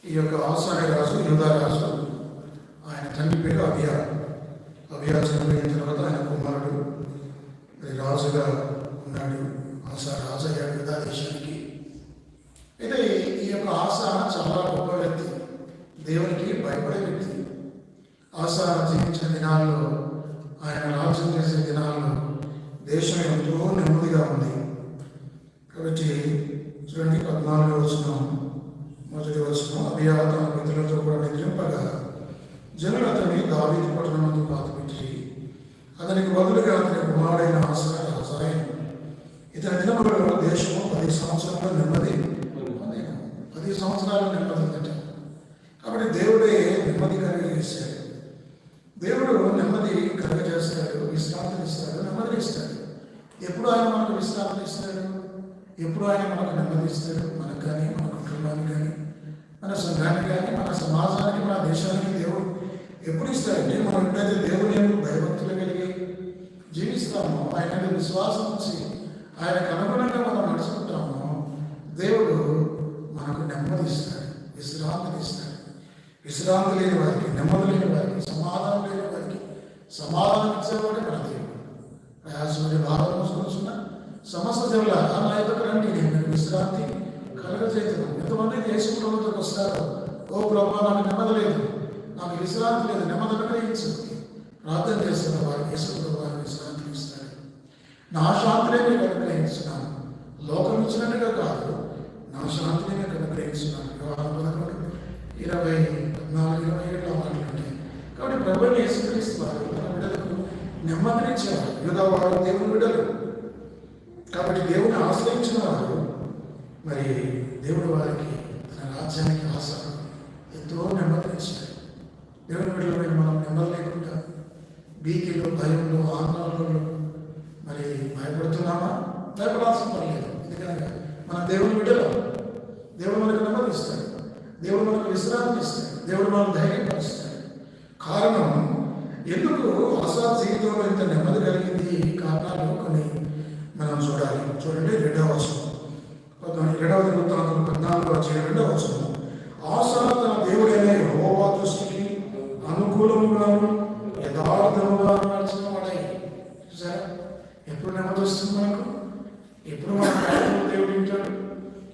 ఈ యొక్క ఆసా అనే రాజు యూదా రాజు, ఆయన తండ్రి పేరు అబియా. అబియా చనిపోయిన తర్వాత ఆయన కుమారుడు రాజుగా ఉన్నాడు. ఆసా రాజు అయ్యాడు యూదా దేశానికి. అయితే ఈ యొక్క ఆసా చాలా గొప్ప వ్యక్తి, దేవునికి భయపడే వ్యక్తి. ఆసా జీవించిన దినాల్లో, ఆయన రాజ్యం చేసే దినాల్లో దేశం ఎంతో నెమ్మదిగా ఉంది. కాబట్టి చూడండి 14వ వచనం, మొదటి వచనం. అబియా తన మిత్రులతో కూడా నిద్రింపగా జనులు అతన్ని దావీదు పట్టణమందు పాతిపెట్టి అతనికి బదులుగా అతని కుమారుడైన ఆసా రాజాయను. ఇతని దినములలో దేశము 10 సంవత్సరాల నెమ్మది, 10 సంవత్సరాల నెమ్మది ఉందట. కాబట్టి దేవుడే నెమ్మది కలిగజేశాడు. దేవుడు నెమ్మది కలుగజేస్తాడు, విశ్రాంతిని ఇస్తాడు, నెమ్మదిని ఇస్తాడు. ఎప్పుడు ఆయన మనకు విశ్రాంతి ఇస్తాడు? ఎప్పుడు ఆయన మనకు నెమ్మది ఇస్తాడు? మనకు కానీ, మన కుటుంబానికి కానీ, మన సంఘానికి కానీ, మన సమాజానికి, మన దేశానికి దేవుడు ఎప్పుడు ఇస్తాడంటే మనం ఎప్పుడైతే దేవుని భయభక్తులు కలిగి జీవిస్తామో, ఆయన విశ్వాసం ఉంచి ఆయనకు అనుగుణంగా మనం నడుచుకుంటామో, దేవుడు మనకు నెమ్మది ఇస్తాడు, విశ్రాంతిని ఇస్తాడు. విశ్రాంతి లేని వారికి, నెమ్మది లేని వారికి, సమాధానం లేని వారికి సమాధానం ఇచ్చేవాడే మన దేవుడు. ప్రయాసమైన భారం మోసుకొచ్చిన సమస్త జనుల నా ఎదుకు రండి, నేను మీకు విశ్రాంతి కలగజేతున్నాను. ఎంతమంది యేసు ప్రభువుకి వస్తారో, ఓ ప్రభు నాకు నెమ్మది లేదు, నాకు విశ్రాంతి లేదు, నెమ్మది అనుగ్రహించు ప్రార్థన చేస్తున్న వారికి యేసు ప్రభు వారికి విశ్రాంతిని ఇస్తాడు. నా శాంతినే మీకు అనుగ్రహించున్నాను, లోకం ఇచ్చినట్టుగా కాదు, నా శాంతిని మీకు అనుగ్రహించున్నాను. వ్యవహారం 11:20-27 మాట్లాడుతుంటాయి. కాబట్టి ప్రభువుని యేసుక్రీస్తు వారు తన బిడ్డలకు నెమ్మదినిచ్చేవారు. యూదా వారు దేవుని బిడ్డలు కాబట్టి దేవుని ఆశ్రయించిన వారు, మరి దేవుడు వారికి తన రాజ్యానికి ఆశ ఎంతో నెమ్మదినిచ్చాడు. దేవుని బిడ్డలపై మనం నెమ్మది లేకుండా బీకిలో, భయంలో, ఆందోళనలో మరి భయపడుతున్నామా? భయపడాల్సిన పని లేదు. ఎందుకంటే మన దేవుని బిడ్డలు. దేవుడు మనకు నెమ్మది ఇస్తాడు, దేవుడు మనకు విశ్రాంతి ఇస్తాడు, దేవుడు మనకు ధైర్యపరుస్తాడు. కారణం ఎందుకు ఆసా జీవితంలో ఇంత నెమ్మది కలిగింది? కారణాలు కొన్ని మనం చూడాలి. చూడండి 2వ వచనం, 2వ వృత్తాంతం 14:2 వచనం. ఆసా తన దేవుడైన యెహోవా దృష్టికి అనుకూలముగాను యథార్థముగా నడిచిన వాడై. చూసారా ఎప్పుడు నెమ్మది వస్తుంది మనకు? ఎప్పుడు మన కార్యక్రమం దేవుడు వింటాడు?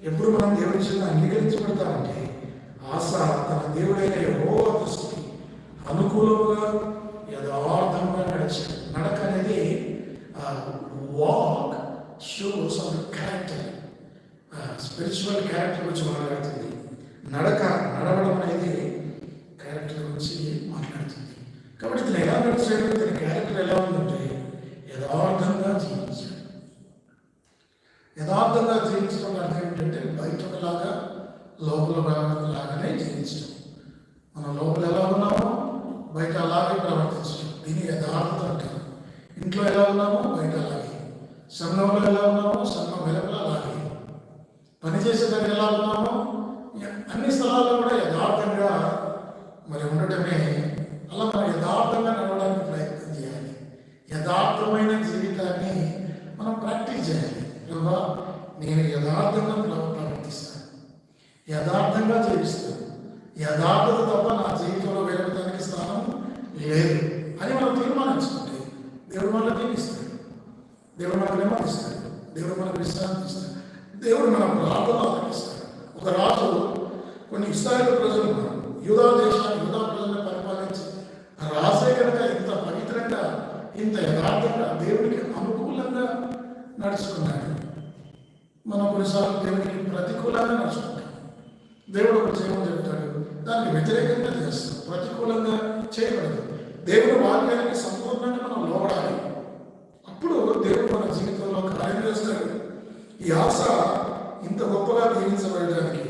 ఎప్పుడు మనం దేవుడి చిన్న అంగీకరించబడతామంటే ఆసా తన దేవుడైన యెహోవా దృష్టికి అనుకూలముగా యథార్థంగా నడిచాడు. నడక అనేది walk shows of character, spiritual character గురించి మాట్లాడుతుంది. నడవడం అనేది క్యారెక్టర్ గురించి మాట్లాడుతుంది. కాబట్టి ఇతను ఎలా నడిచాడు? ఇతని క్యారెక్టర్ ఎలా ఉందంటే యథార్థంగా జీవించాడు. యథార్థంగా జీవించడం అర్థం ఏంటంటే బయట ఒకలాగా లోపల లాగానే జీవించడం. మనం లోపల ఎలా ఉన్నామో బయట అలాగే ప్రవర్తించడం, దీన్ని యథార్థత అంటారు. ఇంట్లో ఎలా ఉన్నామో బయట అలాగే, సంఘంలో ఎలా ఉన్నామో సంఘం వెలుపల అలాగే, పనిచేసే దగ్గర ఎలా ఉన్నామో అన్ని స్థలాల్లో కూడా యథార్థంగా మరి ఉండటమే. అలా మనం యథార్థంగా నడవడానికి ప్రయత్నం చేయాలి. యథార్థమైన జీవితాన్ని మనం ప్రాక్టీస్ చేయాలి. ప్రభా నేను యథార్థంగా ప్రవర్తిస్తాను, యథార్థంగా జీవిస్తాను, యథార్థత తప్ప నా జీవితంలో వెలగడానికి స్థానం లేదు అని మనం తీర్మానించుకుంటే దేవుడు మనల్ని దీవిస్తాడు, దేవుడు మనకు నెమ్మదిస్తాడు, దేవుడు మనకు విశ్రాంతి ఇస్తాడు, దేవుడు మన ప్రార్థన ఆలకిస్తాడు. ఒక రాజు కొన్ని ఇశ్రాయేలు ప్రజలు యూదా దేశాన్ని, యూదా ప్రజలను పరిపాలించి రాజే కనుక ఇంత పవిత్రంగా, ఇంత యథార్థంగా, దేవుడికి అనుకూలంగా నడుచుకున్నాడు. మనం కొన్నిసార్లు దేవుడికి ప్రతికూలంగా నడుచుకుంటాం. దేవుడు ఒక చేయమని చెప్తాడు, దానికి వ్యతిరేకంగా చేస్తాం, ప్రతికూలంగా చేయబడదు. దేవుడు వాక్యానికి సంపూర్ణంగా మనం లోబడాలి. అప్పుడు దేవుడు మన జీవితంలో కార్యం చేస్తాడు. ఈ ఆశ ఇంత గొప్పగా దీవించబడడానికి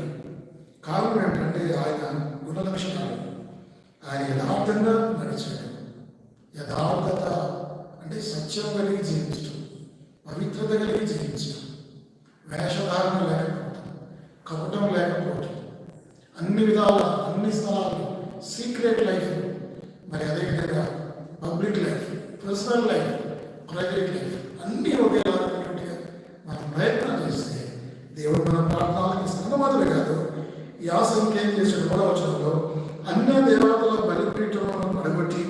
కారణం ఏంటంటే ఆయన గుణలక్షణాలు. ఆయన యథార్థంగా నడిచాడు. యథార్థత అంటే సత్యం కలిగి జీవించడం, పవిత్రత కలిగి జీవించడం, వేషధారణ లేకపోవటం, కపటం లేకపోవటం, అన్ని విధాల అన్ని స్థలాల్లో సీక్రెట్ లైఫ్, మరి అదేవిధంగా public life, personal life, private life అన్నీ ఒకేలాగా మనం ప్రయత్నం చేస్తే దేవుడు మన ప్రార్థనలకి సంగమతులు కాదు, యాసంకి ఏం చేశాడు? 3వ వచనంలో అన్య దేవతల బలిపీఠములను పడగొట్టి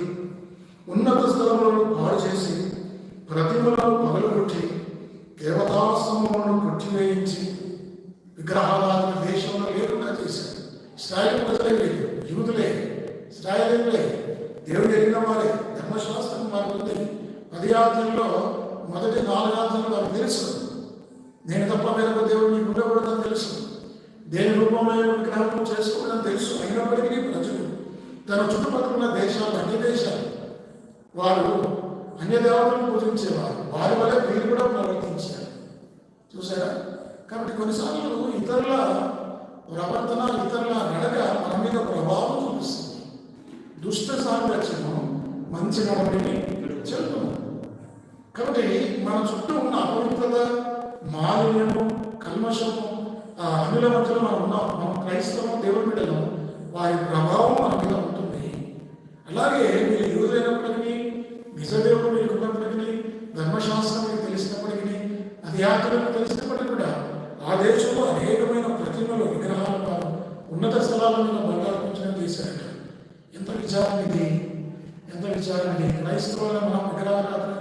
ఉన్నత స్థలములను పాడు చేసి ప్రతిమలను పగలగొట్టి దేవతాస్తంభములను కొట్టివేయించి విగ్రహారాధన దేశంలో లేకుండా చేశాడు. ఇశ్రాయేలు ప్రజలే లేదు, యూదులే, ఇశ్రాయేలీయులే, దేవుడు ఎరిగిన వారే. ధర్మశాస్త్రం మారుతుంది. 10 ఆజ్ఞల్లో మొదటి 4 ఆజ్ఞలు వారికి తెలుసు. నేను తప్ప వేరొక దేవుడు నీకు ఉండకూడదని తెలుసు. దేని రూపంలో విగ్రహం చేసుకోవడం తెలుసు. అయినప్పటికీ ప్రజలు తన చుట్టుపక్కల ఉన్న దేశాలు, అన్ని దేశాలు వారు అన్య దేవతలను పూజించేవారు. వారి వల్ల వీరు కూడా ప్రవర్తించారు. చూసారా? కాబట్టి కొన్నిసార్లు ఇతరుల ప్రవర్తన, ఇతరుల నడక మన మీద ప్రభావం చూపిస్తుంది. దుష్ట సాంగత్యము మంచి నడవడిని చెల్లును. కాబట్టి మన చుట్టూ ఉన్న అపవిత్రత, మాలిన్యము, కల్మషము, ఆ అన్యుల మధ్యలో మనం ఉన్నాం. మనం క్రైస్తవం, దేవుని బిడ్డలు, వారి ప్రభావం మన మీద ఉంటుంది. అలాగే మీరు యూదులైనప్పటికీ, నిజ దేవుడు మీకు ఉన్నప్పటికీ, ధర్మశాస్త్రం మీకు తెలిసినప్పటికీ, అది ఆచరణ తెలిసినప్పటికీ కూడా ఆ దేశంలో అనేకమైన ప్రతిమలు, విగ్రహాలు వారు ఉన్నత స్థలాల మీద బంగారుపించడం చేశారట. ఎంత విచారం ఇది, ఎంత విచారం ఇది! క్రైస్తవులను మనం విగ్రహారాధన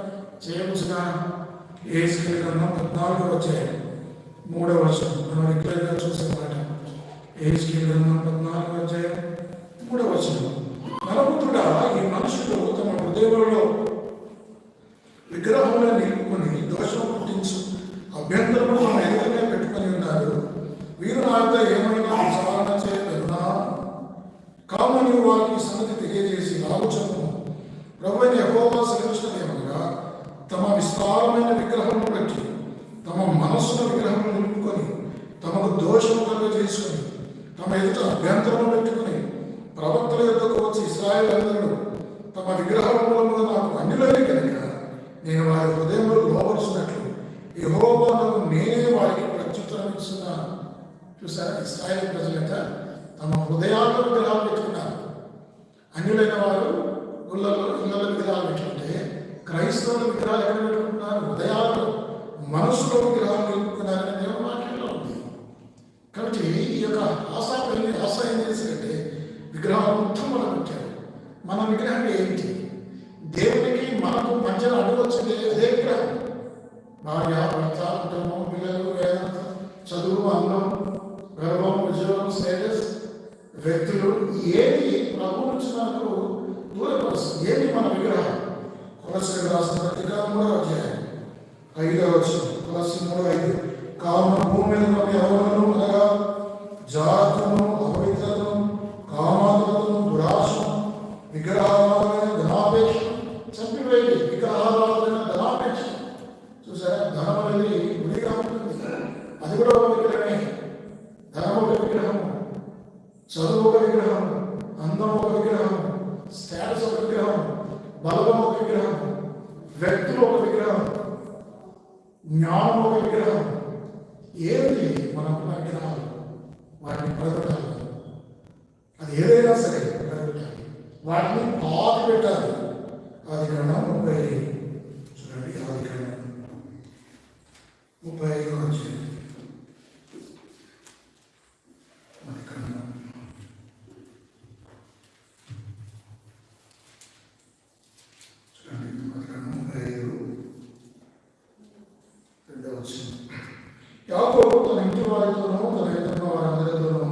చేయవచ్చుగా? యెహెజ్కేలు గ్రంథం 14వ అధ్యాయం 3వ వచనం మనం రెగ్యులర్గా చూసే మాట. యెహెజ్కేలు గ్రంథం 14వ అధ్యాయం 3వ వచనం. నరపుత్రుడా, ఈ మనుషులు తమ హృదయంలో విగ్రహంలో నిలుపుకొని దోషం పుట్టించు అభ్యంతరములు తమ ఎదురుగా పెట్టుకొని ఉన్నారు. వీరు నా యొక్క ఏమైనా విచారణ చేయగలనా? కావున నీవు వారికి సంగతి తెలియజేసి లాభచము. ప్రభువైన యెహోవా సెలవిచ్చినదేమనగా, తమ విస్తారమైన విగ్రహమును బట్టి తమ మనస్సును విగ్రహమును నిలుపుకొని తమకు దోషము కలుగజేసుకొని తమ ఎదుట అభ్యంతరము పెట్టుకుని ప్రవక్తల యొద్దకు వచ్చి ఇశ్రాయేలీయులందరూ తమ విగ్రహములను నాకు అన్యులైన కనుక నేను వారి హృదయంలో లోబరుచున్నట్లు యెహోవాకు నేనే వారికి ప్రత్యుత్తరం ఇస్తున్నాను. చూసారా? ఇశ్రాయేలు ప్రజలంట తమ హృదయాల్లో విగ్రహాలు పెట్టుకున్నారు. అన్యులైన వారు ఇళ్ళలో విగ్రహాలు పెట్టుకుంటే, క్రైస్తవుల విగ్రహాలు ఎక్కడ పెట్టుకుంటున్నారు? హృదయాల్లో, మనసులో విగ్రహాలు నిలుపుకున్నారని దేవుని వాక్యంలో ఉంది. కాబట్టి ఈ యొక్క ఆశ ఏం చేసిందంటే విగ్రహాలు మొత్తం మనం పెట్టారు. మన విగ్రహం ఏంటి? దేవునికి మనకు మధ్యలో అడ్డు వచ్చింది అదే విగ్రహం. భార్య, భర్త, కుటుంబం, పిల్లలు, వేదాంత, చదువు, అందం, గర్వం, ఉద్యోగం, స్టేటస్, వ్యక్తులు, ఏది ప్రభు నుంచి మనకు దూరపరుస్తుంది? ఏది మన విగ్రహం? కొలస్సీయులకు రాసిన పత్రిక 3వ అధ్యాయం 5వ వచనం. కొలస్సీయులు 3:5. కావున భూమి మీద ఉన్న ఎవరును అనగా జాతులను, అపవిత్రతను, కామాతులను, దురాశను, విగ్రహారాధన, ధనాపేక్ష చంపివేయి. విగ్రహారాధన, ధనాపేక్ష. చూసారా? ధనం అనేది గుడిగా ఉంటుంది. అది కూడా ఒక విగ్రహమే. ధనం ఒక విగ్రహము, చదువు ఒక విగ్రహం, అందం ఒక విగ్రహం, స్టేటస్ ఒక విగ్రహం, బలం ఒక విగ్రహం, వ్యక్తులు ఒక విగ్రహం, జ్ఞానం ఒక విగ్రహం. ఏది మనకున్న విగ్రహాలు? వాటిని పడగొట్టాలి. అది ఏదైనా సరే పడగొట్టాలి, వాటిని పాతి పెట్టాలి. అది కన్నా 30 చూడండి. అది కన్నా 35 వచ్చింది. అది కన్నా చూడండి. అది కన్నా 35 2వ వచ్చింది. యాకోబు తన ఇంటి వారితోనూ తన ఎదురున్న వారందరితోనూ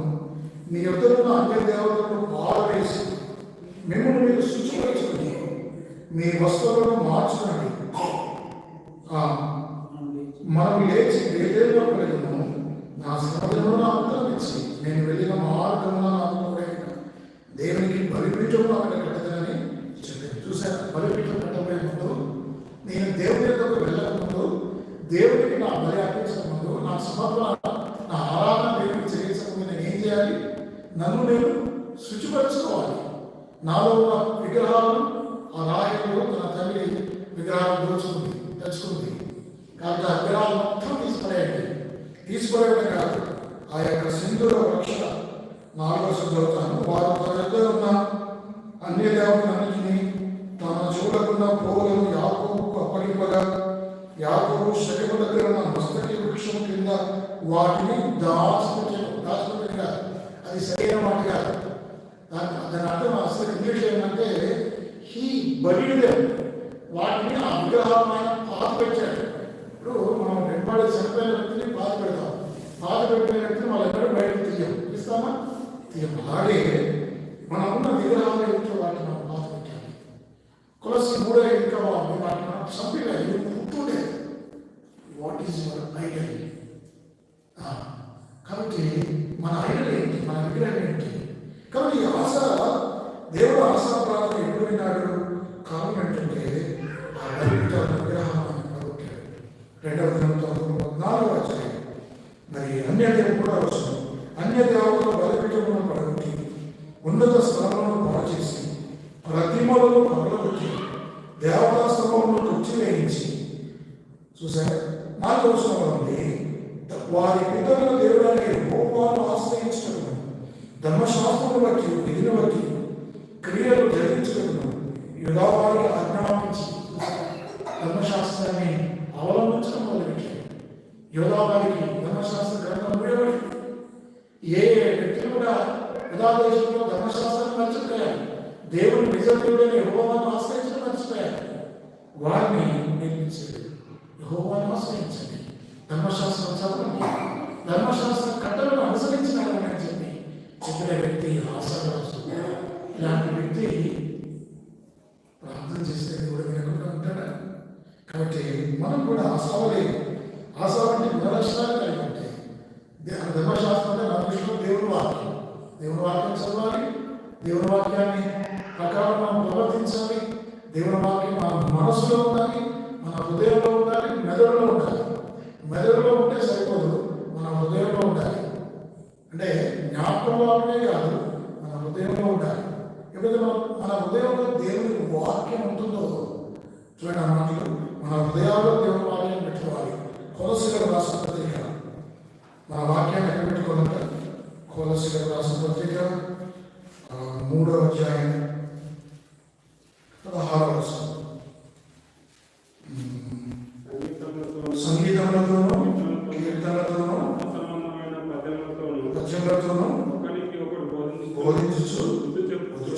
మీ యొద్దనున్న అన్య దేవతలను పారవేసి మిమ్మల్ని మీరు శుచిపరచుకుని మీ వస్తువులను మార్చుకోండి. మనం లేచి బేతేలులో వెళ్ళినాము. నా సమాజంలో నాకు తలపించి నేను వెళ్ళిన మార్గంలో నాకు తోడైన దేవునికి బలిపీఠం అక్కడ కట్టదని చెప్పాను. చూసాను? బలిపీఠం కట్టబోయే ముందు, నేను దేవుని దగ్గరకు వెళ్ళకముందు, దేవుడికి నా బలి అర్పించక ముందు, నా సమర్పణ, నా ఆరాధన దేవుడికి చేయించకముందు నేను ఏం చేయాలి? నన్ను నేను శుచిపరచుకోవాలి. నాలో ఉన్న విగ్రహాలను ఆ రాయలు తన తల్లి విగ్రహాలు తెచ్చుకుంది. కాబట్టి ఆ విగ్రహాలు మొత్తం తీసుకోవడం కాదు, ఆ యొక్క సింధూర వృక్ష 4వ చదువుతాను. వారు తన దగ్గర ఉన్న అన్య దేవతలన్నింటినీ తన చూడకున్న పోగులను యాకోబుకు అప్పగింపగా, యాకోబు శకెము దగ్గర ఉన్న మస్తకి వృక్షం కింద వాటిని దాచిపెట్టారు. అది అది సరైన మాట కాదు. దాని అర్థం అసలు ఇంగ్లీష్ ఏంటంటే హీ బరీడ్ వాటిని ఆ విగ్రహాలను ఆయన పాత పెట్టాడు. ఇప్పుడు మనం వెంబడి చనిపోయిన వ్యక్తిని బాధ పెడతాం, బాధ పెట్టిన వ్యక్తిని వాళ్ళు ఎక్కడ బయటకు తీస్తామా? తీయం. అలాగే మనం ఉన్న విగ్రహాల ఇంట్లో వాటిని మనం బాధ పెట్టాలి. కొలసి 3 ఇంకా వాటిని మనం చంపివేయాలి. పుట్టుండే వాట్ ఈజ్ యువర్ ఐడల్? కాబట్టి మన ఐడల్ ఏంటి, మన విగ్రహం ఏంటి? కాబట్టి ఈ ఆశ, దేవుడు ఆశా ప్రార్థన ఎప్పుడు విన్నాడు? కారణం ఏంటంటే ఆ విగ్రహాన్ని పడగొట్టాడు. 2వ దినవృత్తాంతం 14వ అధ్యాయం. మరి అన్య దేవుడు కూడా వస్తుంది. అన్య దేవతల బలిపీఠములను పడగొట్టి ఉన్నత స్థలములను పాడు చేసి ప్రతిమలను పగలగొట్టి దేవతా స్తంభములను కుర్చీ వేయించి చూసారు. 4వ వచనంలో ఉంది, వారి పితరుల దేవుడానికి యెహోవాను ఆశ్రయించుటకును ధర్మశాస్త్రమును బట్టి విధిని బట్టి క్రియలు జరిగించుటకును యూదావారికి ఆజ్ఞాపించి ధర్మశాస్త్రాన్ని అవలంబించడం మొదలుపెట్టారు. యూదావారికి ధర్మశాస్త్ర గ్రంథం మూయబడి ఏ వ్యక్తులు కూడా యూదా దేశంలో ధర్మశాస్త్రాన్ని మర్చిపోయారు. దేవుని నిజ దేవుడని యెహోవాను ఆశ్రయించడం మర్చిపోయారు. వారిని నిర్మించారు. యెహోవాను ఆశ్రయించండి, ధర్మశాస్త్రం చదవండి, ధర్మశాస్త్ర కట్టలను అనుసరించినారని చెప్పి చెప్పిన వ్యక్తి ఆశారాజు. ఇలాంటి వ్యక్తి ప్రార్థన చేస్తే కూడా వినకుండా ఉంటాడా? కాబట్టి మనం కూడా ఆశావలే, ఆశ వంటి గుణలక్షణాలు కలిగి ఉంటాయి. ధర్మశాస్త్రం అంటే నా దృష్టిలో దేవుని వాక్యం, దేవుని వాక్యం చదవాలి, దేవుని వాక్యాన్ని ప్రకారం మనం ప్రవర్తించాలి. దేవుని వాక్యం మన మనసులో ఉండాలి, మన హృదయంలో ఉండాలి, మెదడులో ఉండాలి. మెదడులో ఉంటే సరిపోదు, మన హృదయంలో ఉండాలి. అంటే జ్ఞాపకంలోనే కాదు, మన హృదయంలో ఉండాలి. ఎప్పుడైతే మన హృదయంలో దేవుని వాక్యం ఉంటుందో, చూడండి ఆ మాటలు, మన హృదయాల్లో దేవుని వాక్యం పెట్టుకోవాలి. కొలసీలకు రాసిన పత్రిక, మన వాక్యాన్ని ఎక్కడ పెట్టుకోవాలంటే కొలసీలకు రాసిన పత్రిక 3వ అధ్యాయం 16వ వచనం. సంగీతములతోనూ కీర్తనలతోనూ పద్యములతోనూ బోధించుచు బుద్ధి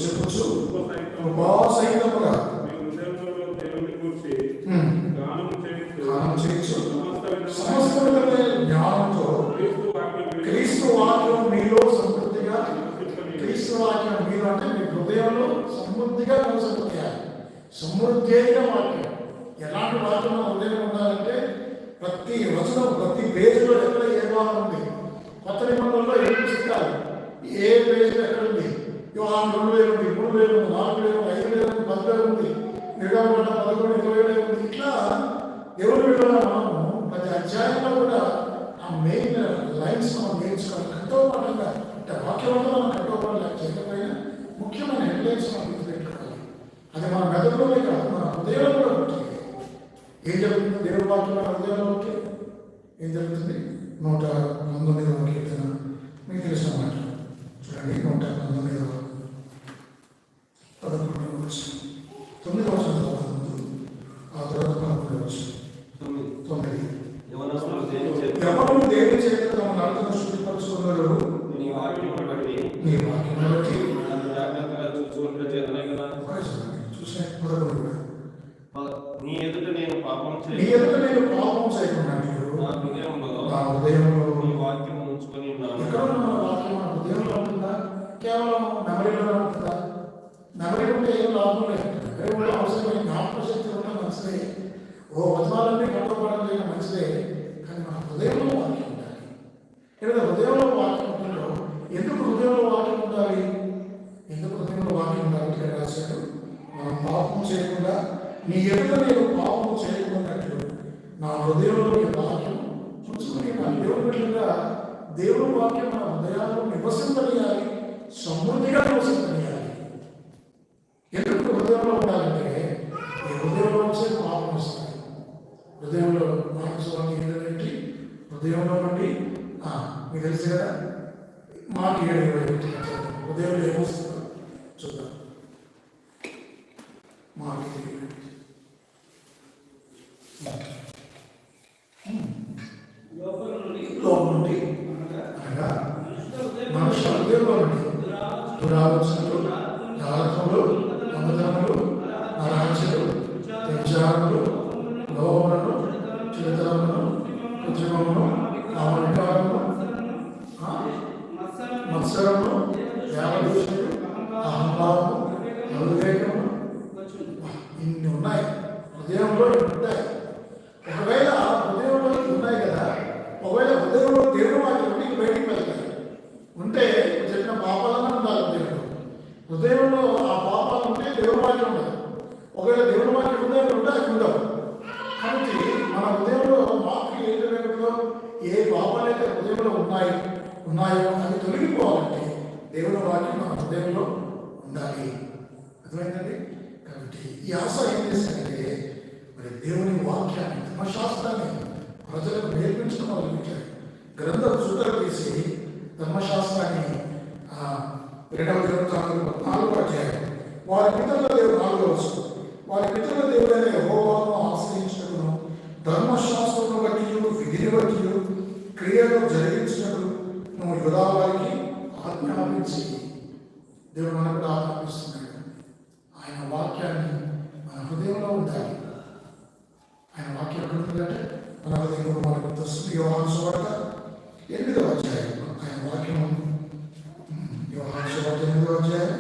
చెప్పుచు ఉపసహితముగా గానం చేయించు సమస్తమైన జ్ఞానంతో క్రీస్తు వాక్యం మీలో సమృద్ధిగా, క్రీస్తు వాక్యం మీలో అంటే మీ హృదయంలో సమృద్ధిగా నివసించాలి. సమృద్ధి అయిన వాక్యం. ఎలాంటి వాక్యం మన హృదయంలో ఉండాలంటే ప్రతి వచనం, ప్రతి పేజీలో ఎక్కడ ఏ భాగం ఉంది. కొత్త నిబంధనలో ఏం చిక్కాలి, ఏ పేజీలో ఎక్కడ ఉంది. యోహాను 2000 ఉంది, 3000 ఉంది, 4000 ఉంది, 5000 ఉంది, 10,000 ఉంది, 11, 20,000 ఉంది. ఇట్లా ఎవరు వెళ్ళాలో మనము ప్రతి అధ్యాయంలో కూడా ఆ మెయిన్ లైన్స్ మనం నేర్చుకోవాలి. కంఠోపాఠంగా అంటే వాక్యం వల్ల మనం కంఠోపాఠం చేయకపోయినా ముఖ్యమైన హెడ్లైన్స్ మనం గుర్తుపెట్టుకోవాలి. అది మన మెదడులోనే కాదు, మన హృదయంలో కూడా ఉంటుంది. ఏం జరుగుతుంది దేవుడి వాక్యం మన హృదయంలో ఉంటే ఏం జరుగుతుంది? 119వ కీర్తన మీకు తెలిసిన మాట చూడండి. 119వ 11వ వచనం, 9వ వచనం చదవకముందు ఆ తర్వాత 11వ వచనం. 9 ఎవరు దేని చేత తమ నడతను శుద్ధిపరుచుకున్నారు? నీ వాక్యమును బట్టి చూసే 11 నీ ఎదుట నేను పాపం చేయకుండా నా హృదయంలో నీ వాక్యం ఉంచుకొని ఉన్నాను. ఎక్కడ మన వాక్యం మన హృదయంలో ఉంటుందా? కేవలం మెమరీలో ఉంటుందా? మెమరీ ఉంటే ఏం లాభం లేదు. మెమరీ అవసరమైన జ్ఞాపక శక్తి ఉంటే మంచిదే, ఓ వచనాలన్నీ కంటపడడం చేయడం మంచిదే. కానీ మన హృదయంలో వాక్యం ఉండాలి. ఏదైనా హృదయంలో వాక్యం ఉంటుందో, ఎందుకు హృదయంలో వాక్యం ఉండాలి? ఎందుకు హృదయంలో వాక్యం ఉండాలి ఇక్కడ రాశాడు, మనం పాపం చేయకుండా నీ ఎదుట నేను పాపం చేయకున్నట్లు నా హృదయంలో నీ వాక్యం చూసుకుని నా దేవుడిగా దేవుడి వాక్యం మన హృదయాల్లో నివసింపనియాలి, సమృద్ధిగా నివసింపనియాలి. ఎందుకు హృదయంలో ఉండాలంటే ఈ హృదయంలో వచ్చే పాపం వస్తుంది. హృదయంలో మానవాన్ని ఏంటంటే హృదయంలో నుండి మీకు తెలుసు కదా, మాకు 7:21 హృదయంలో ఏమొస్తుందో చూద్దాం. మాకు లోపల నుండి అనగా మనుషుల హృదయంలో దురాలోచనలు, జాగ్రత్తలు, దొంగతనములు, నరహత్యలు, వ్యభిచారములు, లోహములను, చిరుతలమును, కృత్రిమమును, కామవికారమును, మత్సరము, దేవదూషణలు, అహంభావము, అవివేకము, ఇన్ని ఉన్నాయి. హృదయంలో ఇన్ని ఉంటాయి. ఒకవేళ హృదయంలో ఉన్నాయి కదా, ఒకవేళ హృదయంలో దేవుడు వాక్యం ఉంటే బయటికి వెళ్తాయి. ఉంటే చెప్పిన పాపాలన్నా ఉండాలి దేవుడు. హృదయంలో ఆ పాపాలు ఉంటే దేవుడు వాక్యం ఉండదు. ఒకవేళ దేవుడు వాక్యం హృదయంలో ఉంటే అది ఉండవు. కాబట్టి మన హృదయంలో మాకు ఏదో ఏ పాపాలైతే హృదయంలో ఉన్నాయో అవి తొలగిపోవాలంటే దేవుని వాక్యం మన హృదయంలో ఉండాలి. అర్థమైందండి? కాబట్టి ఈ ఆశ ఏం చేశారంటే మరి దేవుని వాక్యాన్ని, ధర్మశాస్త్రాన్ని ప్రజలకు నేర్పించడం మొదలుపెట్టారు. గ్రంథం సూత్రాలు తీసి ధర్మశాస్త్రాన్ని 2వ దినవృత్తాంతం 14వ అధ్యాయం, వారి పితరుల దేవుడు 4వ వచనం, వారి పితరుల దేవుడైన యెహోవాను ఆశ్రయించుటకును ధర్మశాస్త్రమును బట్టి విధిని బట్టి క్రియలు జరిగించినట్టు నువ్వు యూదా వారికి ఆజ్ఞాపించి, దేవుడు మనకు కూడా ఆజ్ఞాపిస్తున్నాడు. ఆయన వాక్యాన్ని మన హృదయంలో ఉండాలి. ఆయన వాక్యం ఎక్కడ ఉందంటే మన హృదయంలో మనకు గుర్తొస్తుంది. యోహాను సువార్త 8వ అధ్యాయం, ఆయన వాక్యం యోహాను సువార్త 8వ అధ్యాయం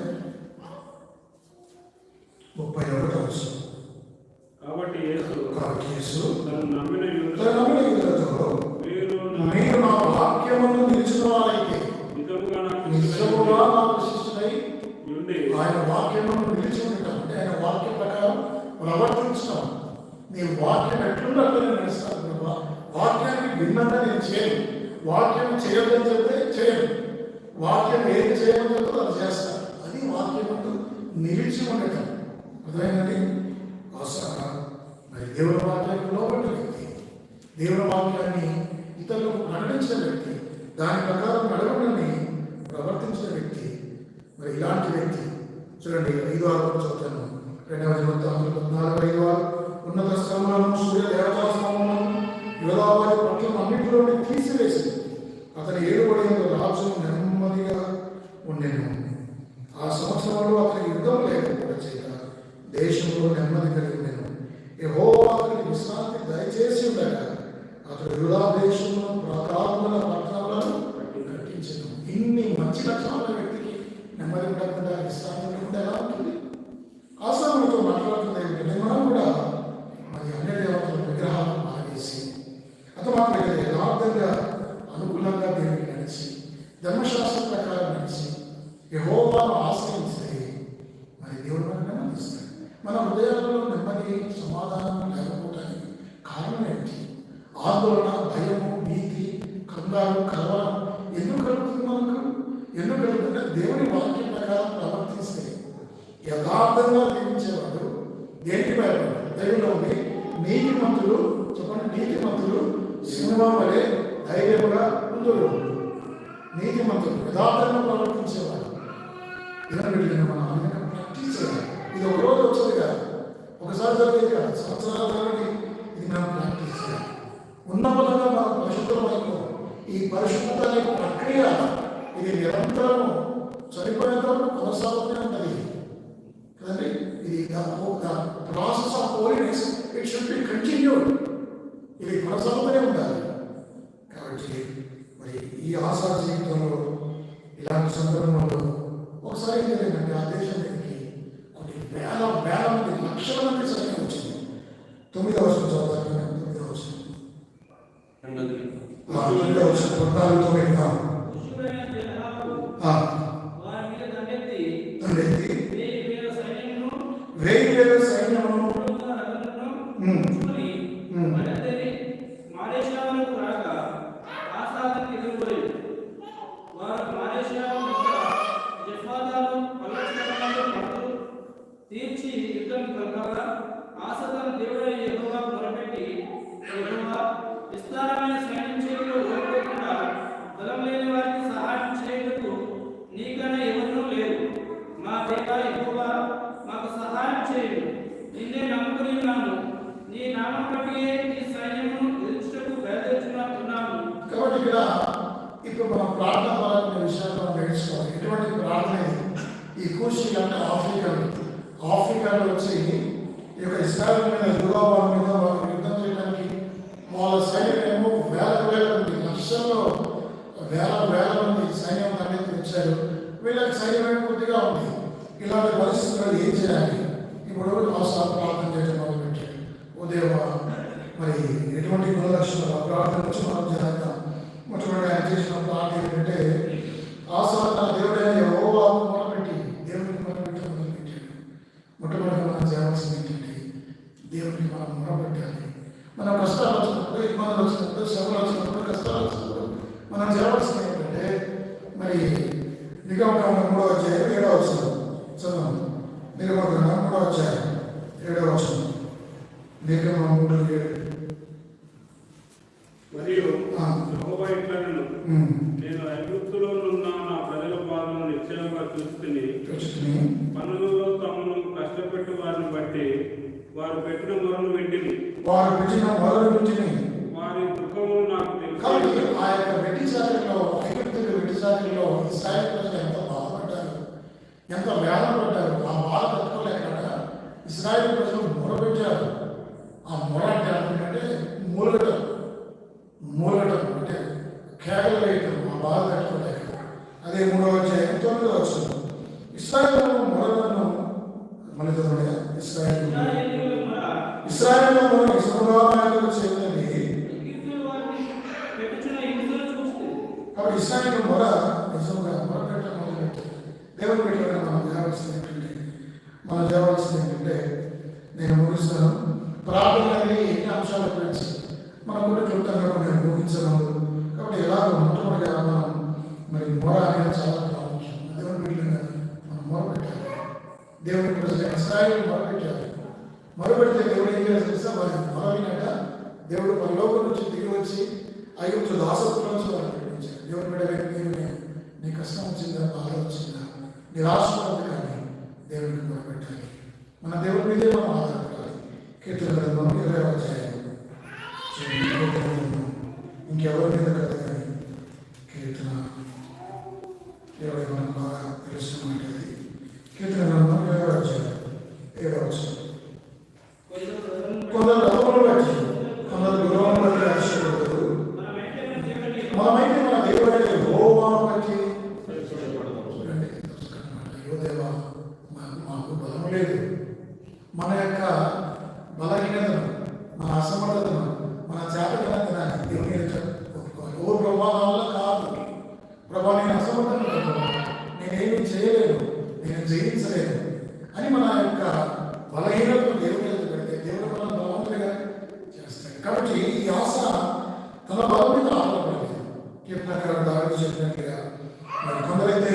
31వ వచనం. కాబట్టి యేసు తను నమ్మిన యూదులతో మీరు నా వాక్యమును నిలిచిన వారైతే నిజముగా నాకు శిష్యులై ఆయన వాక్యమును నిలిచి ఉండటం అంటే ఆయన వాక్యం ప్రకారం ప్రవర్తించడం. నీ వాక్యం ఎట్లుండాలో నేను నడుస్తాను. వాక్యానికి భిన్నంగా నేను చేయను. వాక్యం చేయొద్దని చెప్తే చేయను. వాక్యం ఏది చేయమని చెప్తే అది చేస్తాను. అది వాక్యమును నిలిచి ఉండటం. అర్థమైందండి? మరి దేవుని వాక్యానికి లోబడిన వ్యక్తి, దేవుని వాక్యాన్ని ఇతరులకు ప్రకటించిన వ్యక్తి, దాని ప్రకారం నడవడాన్ని ప్రవర్తించిన వ్యక్తి, మరి ఇలాంటి వ్యక్తి చూడండి. 5-6 చదువుతాను. 2వ దినవృత్తాంతం 14:5. ఉన్నత స్థలములను, సూర్య దేవతా స్థలములను యూదా వారి పట్టణం అన్నింటిలోని తీసివేసి అతని 7 ఏళ్ల రాజు నెమ్మదిగా ఉండెను. ఆ సంవత్సరంలో అతని యుద్ధం లేకపోవడం చేత దేశంలో నెమ్మది కలిగి ఉండెను. యెహోవా అతనికి విశ్రాంతి దయచేసి ఉండగా అతడు యూదా దేశంలో ప్రాకారముల పట్టణాలను కట్టించెను. ఇన్ని మంచి లక్షణాల వ్యక్తికి నెమ్మది ఉండకుండా, విశ్రాంతి ఉండకుండా ఎలా ఉంటుంది? ఆసాములతో మాట్లాడుతుంది ఏమిటంటే మనం కూడా మరి అన్య దేవతల విగ్రహాలను మానేసి అతమాత్రం యథార్థంగా అనుకూలంగా దేవునికి నడిచి ధర్మశాస్త్రం ప్రకారం నడిచి యెహోవాను ఆశ్రయిస్తే మరి దేవుడు మనకు నెమ్మదిస్తాడు. మన హృదయాలలో నెమ్మది, సమాధానం లేకపోవడానికి కారణం ఏంటి? ఆందోళన, భయము, భీతి, కంగారు, కలవరం ఎందుకు కలుగుతుంది మనకు? ఎందుకు కలుగుతుంటే దేవుని వాక్యం ప్రకారం ప్రవర్తిస్తే యథార్థంగా జీవించేవాడు దేనికి భయపడతాడు? దేవుల్లో ఉండి నీతిమంతులు, చెప్పండి, నీతిమంతులు సింహం వలె ధైర్యముగా ఉందురు. నీతిమంతులు యథార్థంగా ప్రవర్తించేవాడు. ఇలా వెళ్ళిన మనం అందరికీ ప్రాక్టీస్ చేయాలి. ఇది ఒక రోజు వచ్చేది కాదు, ఒకసారి జరిగేది కాదు, సంవత్సరాల తరబడి ఇది మనం ప్రాక్టీస్ చేయాలి. ఉన్న బలంగా మనం పరిశుద్ధమైపు ఈ పరిశుద్ధత అనే ప్రక్రియ ఇది నిరంతరం చనిపోయేంత వరకు కొనసాగుతూనే ఉంటుంది కదండి. ఇది process of holiness, it should be continued. ఇది కొనసాగుతూనే ఉండాలి. కాబట్టి మరి ఈ ఆశా జీవితంలో ఇలాంటి సందర్భంలో ఒకసారి ఏం జరిగిందంటే ఆ దేశం దగ్గరికి కొన్ని వేల మంది, లక్షల మంది సైన్యం వచ్చింది. 9వ వచనం చదువుతాను. 9వ వచనం 14:9. వేల సైన్యమును తీర్చి యుద్ధం కలగగా ఆసతను దేవుడైన యెహోవా మొరపెట్టి, యెహోవా విస్తారమైన సైన్యం చేతిలో ఓడిపోకుండా బలం లేని వారికి సహాయం చేయుటకు నీకన్నా ఎవరూ లేరు. మా దేవా యెహోవా మాకు సహాయం చేయుము. నిన్నే నమ్ముకుని ఉన్నాము. నీ నామం బట్టి ఈ సైన్యమును ఎదుర్చుటకు బయలుదేరుచున్నాము. కాబట్టి ఇక్కడ ఇప్పుడు మనం ప్రార్థన పరమైన విషయాలు మనం నేర్చుకోవాలి. ఎటువంటి ప్రార్థన ఈ కూషీలు అంటే ఆఫ్రికాలో వచ్చి ఈ యొక్క ఇస్రాయల్ మీద యూరోపాల మీద వాళ్ళు యుద్ధం చేయడానికి వాళ్ళ సైన్యం ఏమో వేల మంది, లక్షల్లో వేల మంది సైన్యం అనేది తెచ్చారు. వీళ్ళకి సైన్యం కొద్దిగా ఉంది. ఇలాంటి పరిస్థితుల్లో ఏం చేయాలి? ఇప్పుడు అవసరం ప్రార్థన చేయడం మొదలుపెట్టాడు. ఓ దేవా, మరి ఎటువంటి గుణలక్షణాలు ప్రార్థన వచ్చి మనం చేద్దాం. మొట్టమొదటి ఆయన చేసిన ప్రార్థన ఏంటంటే ఆసా దేవుడైన యెహోవాకు మొదలుపెట్టి దేవుడికి మొదలుపెట్టాడు. మొట్టమొదటి మనం చేయాల్సింది ఏంటంటే దేవుడికి మనం మొదలుపెట్టాలి. మన కష్టాలు వచ్చినప్పుడు, ఇబ్బందులు వచ్చినప్పుడు, శ్రమలు వచ్చినప్పుడు, కష్టాలు వచ్చినప్పుడు మనం చేయవలసింది ఏంటంటే మరి నిర్గమకాండం 3వ అధ్యాయం 7వ వచనం చదవండి. నిర్గమకాండం 3వ అధ్యాయం 7వ వచనం. నిర్గమం 3:7. మరియు యెహోవా ఇట్లనెను, నేను ఐగుప్తులో నున్న నా ప్రజల పాలన నిశ్చయంగా చూస్తుని పనులలో తమను కష్టపెట్టు వారిని బట్టి వారు పెట్టిన మొరలు వింటిని, వారి దుఃఖము నాకు తెలుసు. కాబట్టి ఆ యొక్క వెట్టిచాకరిలో, ఐగుప్తుల వెట్టిచాకరిలో ఇశ్రాయేలు ప్రజలు ఎంత బాధపడ్డారు, ఎంత వేదన పడ్డారు. ఆ బాధ తట్టుకోలేక ఇశ్రాయేలు ప్రజలు మొరపెట్టారు. ఆ మొర అంటే అంటే మూలగటం అంటే కేకలు వేయటం, ఆ బాధ తట్టుకోలేక. అదే 3వ అధ్యాయం 9వ వచనం. ఇశ్రాయేలు మొరలను మళ్ళీ చదవండి. ఇశ్రాయేలు మొర ఇశ్రాయేలు చేయాలని. కాబట్టి ఇశ్రాయేలు మొర నిజంగా మొరపెట్టడం మొదలుపెట్టి దేవుని పెట్టడం మనం చేయవలసింది ఏంటంటే నేను ముగిస్తాను. ప్రార్థన అనేది ఎన్ని అంశాల గురించి మనం కూడా క్లుప్తంగా నేను ముగించను. కాబట్టి ఎలాగో మొట్టమొదటిగా మనం మరి మొర అనేది చాలా ప్రాముఖ్యం. దేవుని పెట్టిన మనం మొరపెట్టాలి. దేవుని ప్రజలు ఇశ్రాయేలు మొరపెట్టాలి. మొరపెడితే దేవుడు ఏం చేస్తే వారి మొరవినాక దేవుడు పరలోకం నుంచి దిగి వచ్చి ఐగుప్తు దాసత్వం నుంచి వారిని పెట్టించాడు. దేవుని బిడ్డ నీ కష్టం వచ్చిందా, బాధ వచ్చిందా, నిరాశ కానీ దేవుడికి మొరపెట్టాలి. మన దేవుడి మీదే మనం ఆధారపడాలి. కీర్తన గ్రంథం 20వ అధ్యాయం. ఇంకెవరి మీద కదా కానీ కీర్తన 20 మనకు బాగా తెలుసు మాట్లాడి. కీర్తన గ్రంథం 20వ అధ్యాయం 7వ వచనం. కొందరు రథములు బట్టి, కొందరు గుర్రములు బట్టి ఆశ్చర్యపడతారు. మనమైతే మన దేవుడైన యెహోవాను బట్టి దేవా, మాకు బలం లేదు. మన యొక్క బలహీనతను, మన అసమర్థతను, మన చేతకనంతనాన్ని దేవుని ఒప్పుకోవాలి. ఓ ప్రభా, నా వల్ల కాదు ప్రభా, నేను అసమర్థను, నేనేమీ చేయలేను, నేను జయించలేను అని మన యొక్క బలహీనతను దేవుని పెడితే దేవుడు మనం బలవంతులుగా చేస్తాడు. కాబట్టి ఈ ఆశ తన బలం మీద ఆధారపడలేదు. కీర్తనకారుడు దావీదు చెప్పినట్లుగా మరి కొందరైతే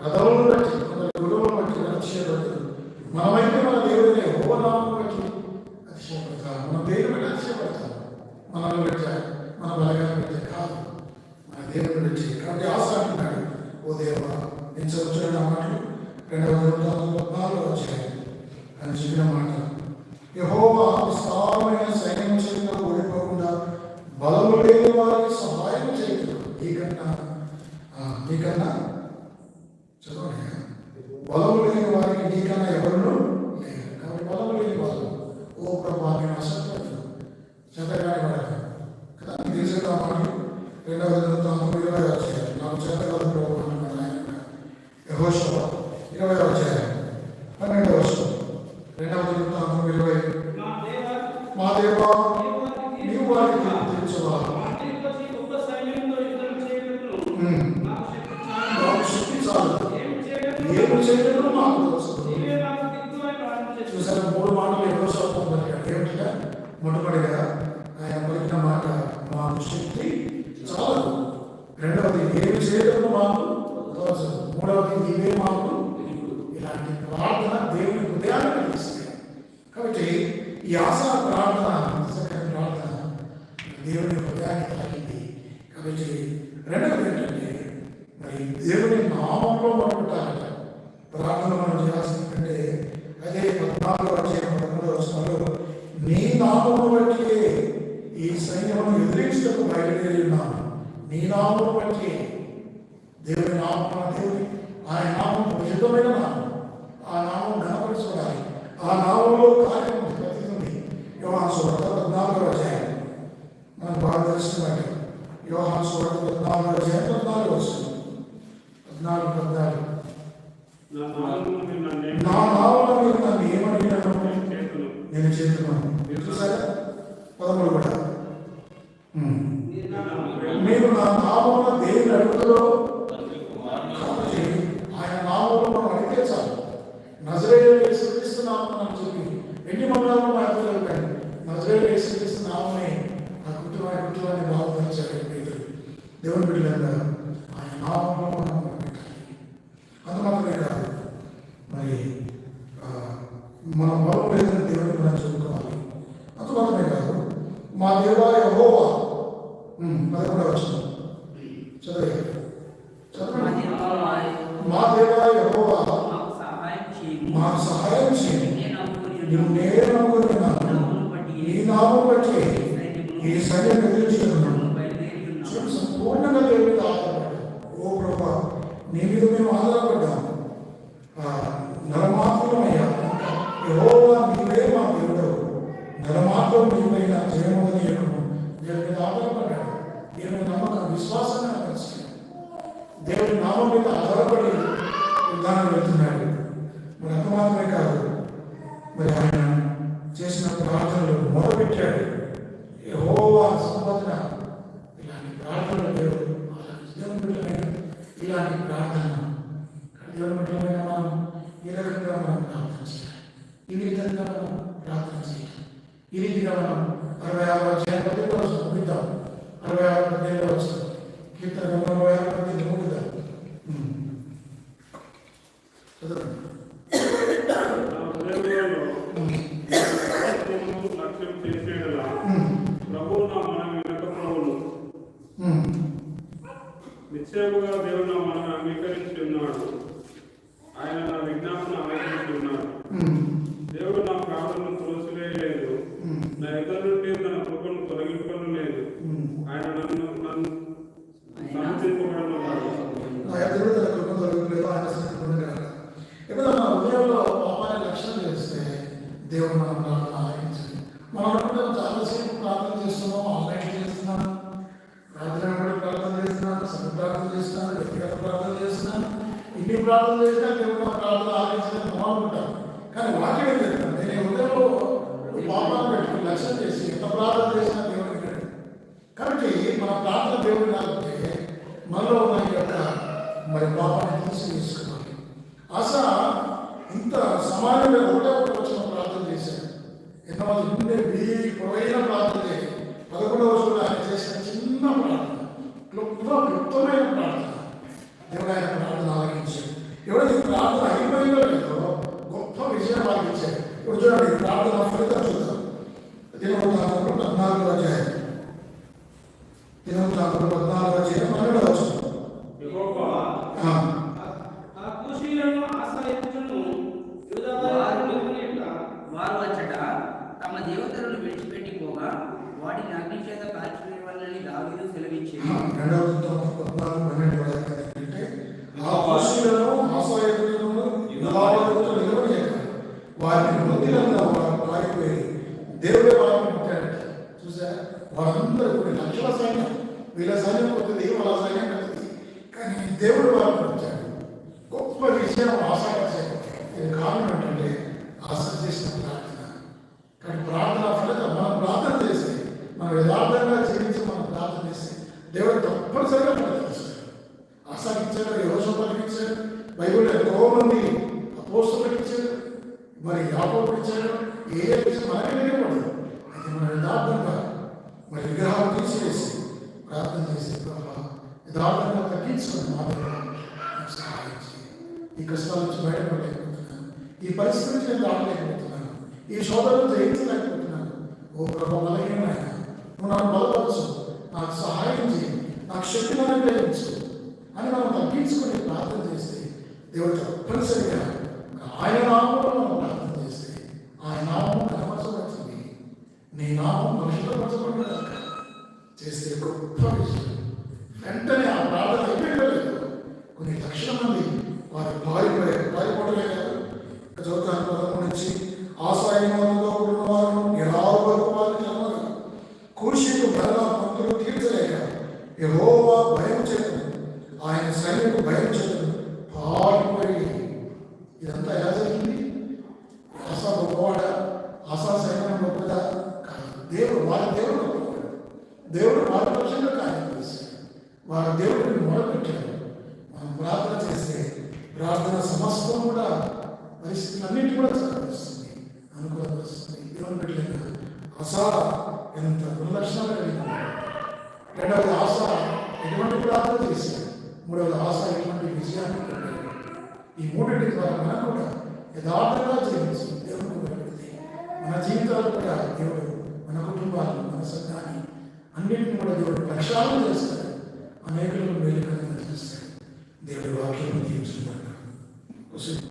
రథములను బట్టి, కొందరు గురువులను బట్టి అతిశయపడతారు. మనమైతే మన దేవుడిని యెహోవాను బట్టి అతిశయపడతాం. మన దేవుని బట్టి అతిశయపడతాం. మనల్ని బట్టి, మన బలగాన్ని బట్టి కాదు, మన దేవుని బట్టి. కాబట్టి ఆశ అంటున్నాడు, ఓ దేవా, నేను చదువుతున్న మాటలు 2:14 వచ్చాయి అని చెప్పిన మాట. యెహోవా విస్తారమైన సైన్యం చేత ఓడిపోకుండా బలము లేని వారికి సహాయం చేయదు. నీకన్నా చదవండి. బలము లేని వారికి నీకన్నా ఎవరు లేరు. కాబట్టి బలము లేని వాళ్ళు, ఓ ప్రభా, నేను అసత్వం చేతగాని వాడాలి కదా. మీకు తెలిసిన మాటలు 2వ గ్రంథం 20వ అధ్యాయం. నాకు చేతగాదు ప్రభు అన్నాడు ఆయన. యెహోషువ 20వ అధ్యాయం 12వ వచనం. 2వ గ్రంథం 20. మా దేవా, నీవు వారికి తీర్చువాడు. శక్తి చాలు, ఏమి చేయడం మాకు తెలుసు. చూసారా, 3 మాటలు ఎవరో చెప్తున్నారు. ఏమిటిగా మొట్టమొదటిగా ఆయన పలికిన మాట మాకు శక్తి చాలు. 2వది ఏమి చేయడం మాకు తెలుసు. 3వది నీవే మాకు. ఇలాంటి ప్రార్థన దేవుని హృదయాన్ని కలిగిస్తాయి. కాబట్టి ఈ ఆశా ప్రార్థన, చక్కని ప్రార్థన దేవుని హృదయాన్ని కలిగింది. కాబట్టి 2వది ఏంటంటే మరి దేవుని నామంలో మనం పెట్టాలట. ప్రార్థన మనం చేయాల్సిందంటే అదే 14వ అధ్యాయం 13వ వచనంలో, నీ నామమును బట్టి ఈ సైన్యమును ఎదిరించడానికి బయలుదేరి ఉన్నాను. నీ నామమును బట్టి, దేవుని నామం, దేవుని ఆయన నామం పరిశుద్ధమైన నామం. ఆ నామం ఘనపరచుకోవాలి. ఆ నామంలో కార్యం ప్రతినిధి యోహాను సువార్త 14వ అధ్యాయం మనకు బాగా తెలిసిన బట్టి యోహాను సువార్త 14వ అధ్యాయం 14వ వచనం 14 నా నామమున మీరు నన్ను ఏమడిగినాను నేను చేస్తున్నాను. మీరు చూసారా 13 కూడా మీరు నా నామమున దేనిని అడుగుతారో కాబట్టి ఆయన నామంలో మనం అడిగితే చాలు. నజరేయుడు యేసుక్రీస్తు నామం చెప్పి ఎన్ని మండలాలను మాట్లాడతాయి. నజరేయుడు యేసుక్రీస్తు నామమే ఆ కుటుంబాన్ని బాగుపరిచాడు. దేవుని బిడ్డలంగా ఆయన నామంలో మనం పెట్టాలి. అంత మాత్రమే కాదు, మరి మన బలం లేదని దేవుడిని మనం చెప్పుకోవాలి. అంత మాత్రమే కాదు, మా దేవా యెహోవా 11వ వచనం చదివే మా దేవా యెహోవా మాకు సహాయం చేయండి. నిన్నే నమ్ముకున్నాను, నీ నామం బట్టి ఈ సైన్యం ఎదుర్చుకున్నాను. సంపూర్ణంగా దేవుడి మీద ఆధారపడ్డాను. ఓ ప్రభా, నీ మీద మేము ఆధారపడ్డాము. నరమాత్రమయ్యా యెహోవా నీవే మా దేవుడు. నరమాత్రం నీవైన జయముని దేవుడి మీద ఆధారపడ్డాడు. దేవుని నమ్మకం విశ్వాసంగా కలిసి దేవుడి నామం మీద ఆధారపడి విధానం వెళ్తున్నాడు. మరి అంత మాత్రమే కాదు, మరి ఆయన చేసిన ప్రార్థనలు మొదలుపెట్టాడు. యెహోవా సంపదన ఇలాంటి ప్రార్థనలు దేవుడు దేవుని బిడ్డలైన ఇలాంటి ప్రార్థన దేవుని బిడ్డలైన మనం ఈ రకంగా మనం ప్రార్థన చేయాలి. ఈ విధంగా మనం ప్రార్థన చేయాలి. ఈ రీతిగా మనం 66వ అధ్యాయం 10వ వచనం ముగిద్దాం. 66వ 10వ వచనం కీర్తన 66 10 ముగిద్దాం. చదవండి. లక్ష్యం చేసేలా ప్రభువు నా మనం వినకపోవును. నిశ్చయముగా దేవుడు నా మనం అంగీకరించి ఉన్నాడు. ఆయన నా విజ్ఞాపన ఆలకించి ఉన్నాడు. దేవుడు నా ప్రాణాలను త్రోసివేయలేదు. నా ఎదురు నుండి తన కృపను తొలగింపలేదు. ఆయన నన్ను సమర్పింపబడినవాడు. ఎప్పుడైనా మన హృదయంలో పాపాన్ని లక్ష్యం చేస్తే దేవుడు మన ప్రార్థన ఆలకించండి. మనం అనుకుంటాం చాలాసేపు ప్రార్థన చేస్తున్నాం, ఆన్లైన్ చేస్తున్నాను, ప్రార్థన చేస్తున్నాను, సభ ప్రార్థన చేస్తున్నాను, వ్యక్తిగత ప్రార్థన చేస్తున్నాను. ఇన్ని ప్రార్థన చేసినా దేవుడు మన ప్రార్థన ఆలకించడానికి మనం అనుకుంటాం. కానీ వాక్యం ఏం చెప్తాను, నేను హృదయంలో పాపాన్ని పెట్టుకుని లక్ష్యం చేసి ఎంత ప్రార్థన చేసినా దేవుడు వినడు. కాబట్టి మన ప్రార్థన దేవుడు కాకపోతే మనలో ఉన్న ఈ యొక్క మరి పాపాన్ని తీసుకోవాలి. ఆశ ఇంత సమానంగా ఒకటే వచ్చిన ప్రార్థన చేశాడు. ఎంతమంది ఉండే పొడవైన ప్రార్థన చేసి 11వ రోజున ఆయన చేసిన చిన్న ప్రార్థన, క్లుప్తమైన ప్రార్థన దేవుడు ఆయన ప్రార్థన ఆలకించాడు. ఎవరైతే ప్రార్థన అయిపోయిందో లేదో గొప్ప విజయం ఆలకించాడు. ఇప్పుడు చూడండి, ప్రార్థన ఫలితం చూద్దాం. దినవృత్తాంతంలో 14వ అధ్యాయం 12వ అధ్యాయం 12వ వచనం. వారు వచ్చట తమ దేవతలను విడిచిపెట్టిపోగా వాటిని అగ్ని చేత కాల్చివేయవలనని దావీదు సెలవిచ్చింది. 2వ వృత్తాంతం 14:12 అంటే ఆ పశువులను ఆశాయులను యుధావతులను నిలవలేక వారిని వదిలంగా వారు పారిపోయి దేవుడే వారిని పుట్టాడు. చూసా, వారందరూ కొన్ని లక్షల సైన్యం, వీళ్ళ సైన్యం కొద్దిది, వాళ్ళ సైన్యం కొద్దిది, కానీ దేవుడు వారిని పుట్టాడు. గొప్ప విషయం ఆశాపరిచాడు. ఇది కారణం ఏంటంటే ఆశ చేసిన ప్రార్థన. కానీ ప్రార్థన ఫలితం మనం ప్రార్థన చేస్తే, మనం యథార్థంగా జీవించి మనం ప్రార్థన చేస్తే దేవుడు తప్పనిసరిగా ఫలితాడు. ఆశకి ఇచ్చాడు, యోసేపుకి ఇచ్చాడు, బైబిల్లో ఎంతో మంది అపోస్తలులకు ఇచ్చాడు, మరి యాకోబుకి ఇచ్చాడు. ఏ మనకే నిలబడదు. అయితే మనం యథార్థంగా మరి విగ్రహాలు తీసివేసి ప్రార్థన చేసి యథార్థంగా తగ్గించుకుని మాత్రం సహాయం చేయాలి. ఈ కష్టాల నుంచి బయటపడలేకపోతున్నాను, ఈ పరిస్థితి నుంచి నేను రావలేకపోతున్నాను, ఈ శోధనను జయించలేకపోతున్నాను. ఓ ప్రభు బలహీనమైన నువ్వు నాకు బలపరచు, నాకు సహాయం చేయి, నాకు శక్తిని అనుగ్రహించు అని మనం తగ్గించుకుని ప్రార్థన చేస్తే దేవుడు తప్పనిసరిగా ఆయన నామంలో మనం ప్రార్థన చేస్తే ఆయన నామం కనపరచబడుతుంది. నీ నామం పరిశుద్ధపరచబడిన చేస్తే గొప్ప విషయం. వెంటనే ఆ ప్రార్థన అయిపోయిందో లేదు, కొన్ని లక్షల మంది వారు పారిపోయారు. దేవుడు గొప్పవాడు. దేవుడు మార్గదర్శకంగా కార్యం చేశాడు. వారు దేవుడిని మొదలుపెట్టారు. మనం ప్రార్థన చేస్తే ప్రార్థన సమస్తం కూడా పరిస్థితులన్నింటి కూడా చక్కపరుస్తుంది, అనుకూలపరుస్తుంది. దేవుని బిడ్డలైన ఆశ ఎంత దుర్లక్షణాలు కలిగి ఉన్నాడు. రెండవది ఆశ ఎటువంటి ప్రార్థన చేశాడు. మూడవది ఆశ ఎటువంటి విజయాన్ని పొందాడు. ఈ మూడింటి ద్వారా మనం కూడా యథార్థంగా జీవించి దేవునికి భయపడితే మన జీవితాలు కూడా దేవుడు మన కుటుంబాలను, మన సంఘాన్ని అన్నింటినీ కూడా దేవుడు ప్రక్షాళన చేస్తాడు. అనేకులను మేలుకరంగా చేస్తాడు. దేవుడి వాక్యం జీవిస్తున్నాడు.